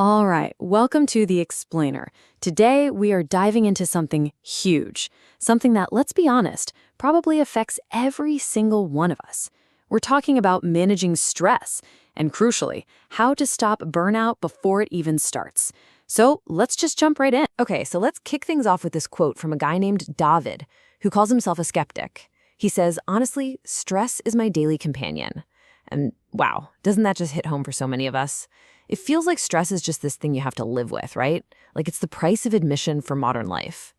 All right, welcome to The Explainer. Today, we are diving into something huge, something that, let's be honest, probably affects every single one of us. We're talking about managing stress, and crucially, how to stop burnout before it even starts. So let's just jump right in. Okay, so let's kick things off with this quote from a guy named David, who calls himself a skeptic. He says, honestly, stress is my daily companion. And wow, doesn't that just hit home for so many of us? It feels like stress is just this thing you have to live with, right? Like it's the price of admission for modern life.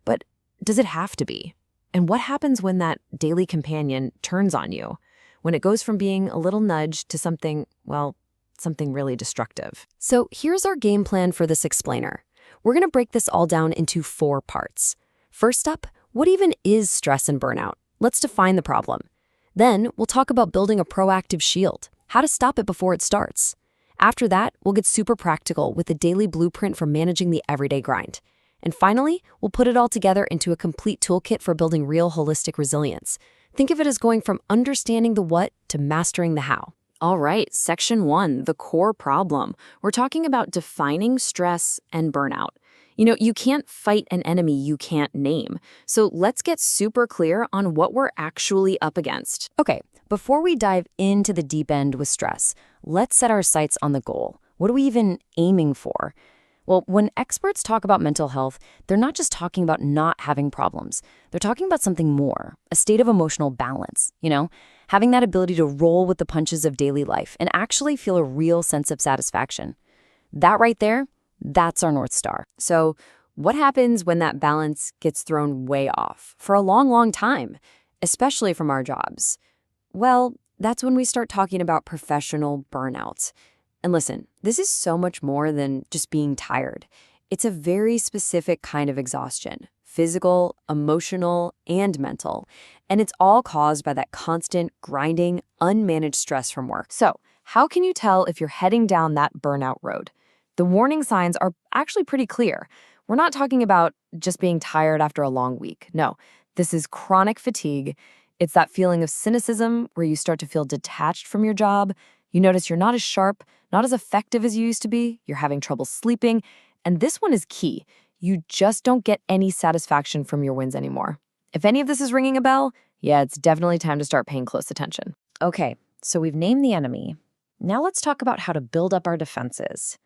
But does it have to be? And what happens when that daily companion turns on you? When it goes from being a little nudge to something, well, something really destructive? So here's our game plan for this explainer. We're going to break this all down into 4 parts. First up, what even is stress and burnout? Let's define the problem. Then we'll talk about building a proactive shield, how to stop it before it starts. After that, we'll get super practical with a daily blueprint for managing the everyday grind. And finally, we'll put it all together into a complete toolkit for building real holistic resilience. Think of it as going from understanding the what to mastering the how. All right, Section 1, the core problem. We're talking about defining stress and burnout. You can't fight an enemy you can't name. So let's get super clear on what we're actually up against. Okay, before we dive into the deep end with stress, let's set our sights on the goal. What are we even aiming for? Well, when experts talk about mental health, they're not just talking about not having problems. They're talking about something more, a state of emotional balance, having that ability to roll with the punches of daily life and actually feel a real sense of satisfaction. That right there, that's our North Star. So what happens when that balance gets thrown way off for a long, long time, especially from our jobs? Well, that's when we start talking about professional burnout. And listen, this is so much more than just being tired. It's a very specific kind of exhaustion, physical, emotional, and mental. And it's all caused by that constant, grinding, unmanaged stress from work. So how can you tell if you're heading down that burnout road? The warning signs are actually pretty clear. We're not talking about just being tired after a long week. No, this is chronic fatigue. It's that feeling of cynicism where you start to feel detached from your job. You notice you're not as sharp, not as effective as you used to be. You're having trouble sleeping. And this one is key. You just don't get any satisfaction from your wins anymore. If any of this is ringing a bell, yeah, it's definitely time to start paying close attention. Okay, so we've named the enemy. Now let's talk about how to build up our defenses.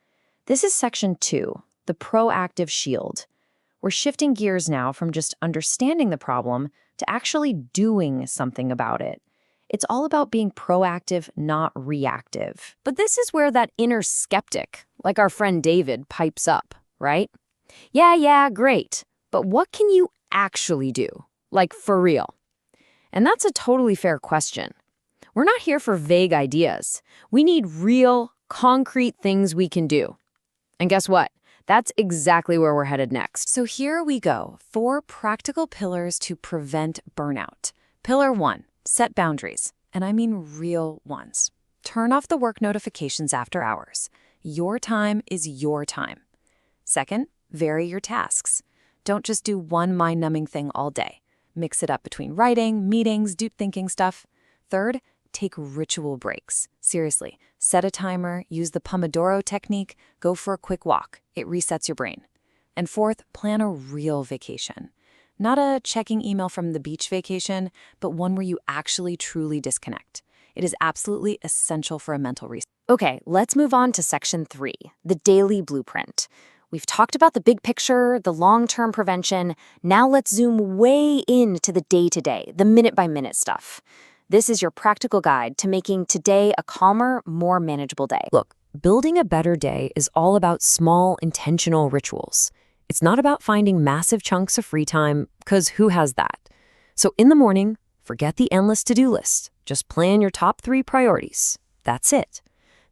This is Section 2, the proactive shield. We're shifting gears now from just understanding the problem to actually doing something about it. It's all about being proactive, not reactive. But this is where that inner skeptic, like our friend David, pipes up, right? Yeah, great. But what can you actually do? Like, for real? And that's a totally fair question. We're not here for vague ideas. We need real, concrete things we can do. And guess what? That's exactly where we're headed next. So here we go, 4 practical pillars to prevent burnout. Pillar 1, set boundaries, and I mean real ones. Turn off the work notifications after hours. Your time is your time. Second, vary your tasks. Don't just do one mind-numbing thing all day. Mix it up between writing, meetings, deep thinking stuff. Third, take ritual breaks. Seriously, set a timer, use the Pomodoro technique, go for a quick walk. It resets your brain. And fourth, plan a real vacation. Not a checking email from the beach vacation, but one where you actually truly disconnect. It is absolutely essential for a mental reset. Okay, let's move on to Section 3, the daily blueprint. We've talked about the big picture, the long-term prevention. Now let's zoom way into the day-to-day, the minute-by-minute stuff. This is your practical guide to making today a calmer, more manageable day. Look, building a better day is all about small, intentional rituals. It's not about finding massive chunks of free time, because who has that? So in the morning, forget the endless to-do list. Just plan your top 3 priorities. That's it.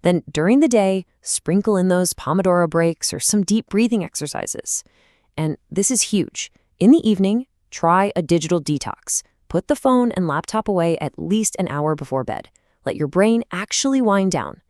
Then during the day, sprinkle in those Pomodoro breaks or some deep breathing exercises. And this is huge. In the evening, try a digital detox. Put the phone and laptop away at least an hour before bed. Let your brain actually wind down.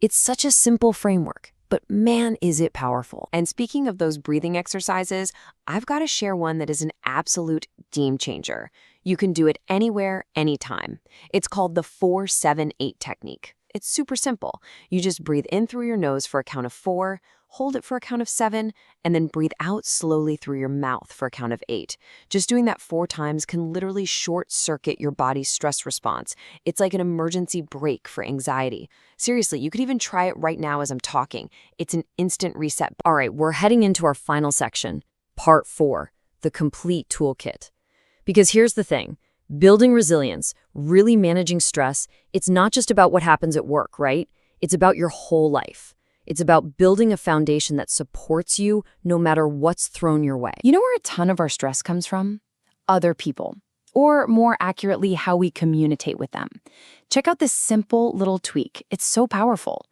It's such a simple framework, but man, is it powerful. And speaking of those breathing exercises, I've got to share one that is an absolute game changer. You can do it anywhere, anytime. It's called the 4-7-8 technique. It's super simple. You just breathe in through your nose for a count of 4, hold it for a count of 7, and then breathe out slowly through your mouth for a count of 8. Just doing that 4 times can literally short-circuit your body's stress response. It's like an emergency brake for anxiety. Seriously, you could even try it right now as I'm talking. It's an instant reset. All right, we're heading into our final section, part 4, the complete toolkit. Because here's the thing. Building resilience, really managing stress, it's not just about what happens at work, right? It's about your whole life. It's about building a foundation that supports you no matter what's thrown your way. You know where a ton of our stress comes from? Other people. Or more accurately, how we communicate with them. Check out this simple little tweak. It's so powerful.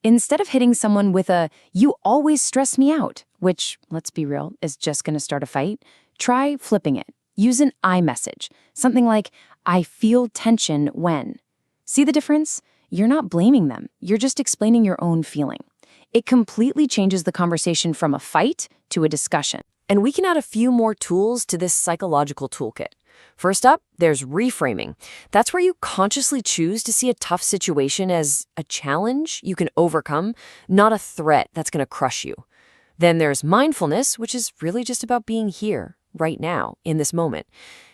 Instead of hitting someone with a, "you always stress me out," which, let's be real, is just going to start a fight, try flipping it. Use an I message. Something like, "I feel tension when." See the difference? You're not blaming them. You're just explaining your own feeling. It completely changes the conversation from a fight to a discussion. And we can add a few more tools to this psychological toolkit. First up, there's reframing. That's where you consciously choose to see a tough situation as a challenge you can overcome, not a threat that's going to crush you. Then there's mindfulness, which is really just about being here, right now, in this moment.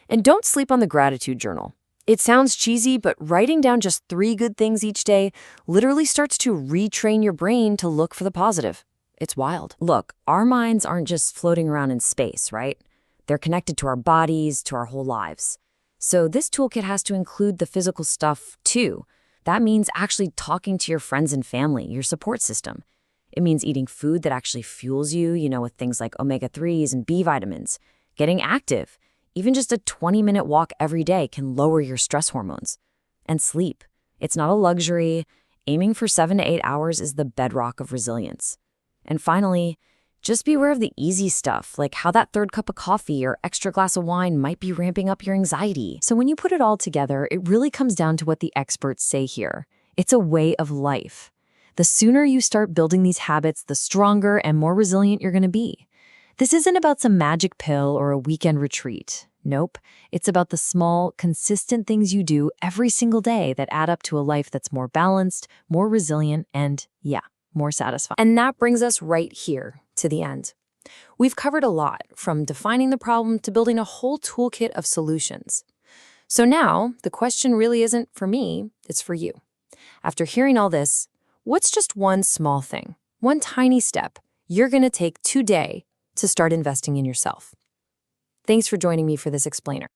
And don't sleep on the gratitude journal. It sounds cheesy, but writing down just 3 good things each day literally starts to retrain your brain to look for the positive. It's wild. Look, our minds aren't just floating around in space, right? They're connected to our bodies, to our whole lives. So this toolkit has to include the physical stuff, too. That means actually talking to your friends and family, your support system. It means eating food that actually fuels you, with things like omega-3s and B vitamins. Getting active. Even just a 20-minute walk every day can lower your stress hormones. And sleep. It's not a luxury. Aiming for 7 to 8 hours is the bedrock of resilience. And finally, just be aware of the easy stuff, like how that 3rd cup of coffee or extra glass of wine might be ramping up your anxiety. So when you put it all together, it really comes down to what the experts say here. It's a way of life. The sooner you start building these habits, the stronger and more resilient you're going to be. This isn't about some magic pill or a weekend retreat. Nope. It's about the small, consistent things you do every single day that add up to a life that's more balanced, more resilient, and, more satisfying. And that brings us right here to the end. We've covered a lot, from defining the problem to building a whole toolkit of solutions. So now, the question really isn't for me, it's for you. After hearing all this, what's just one small thing, one tiny step you're going to take today to start investing in yourself? Thanks for joining me for this explainer.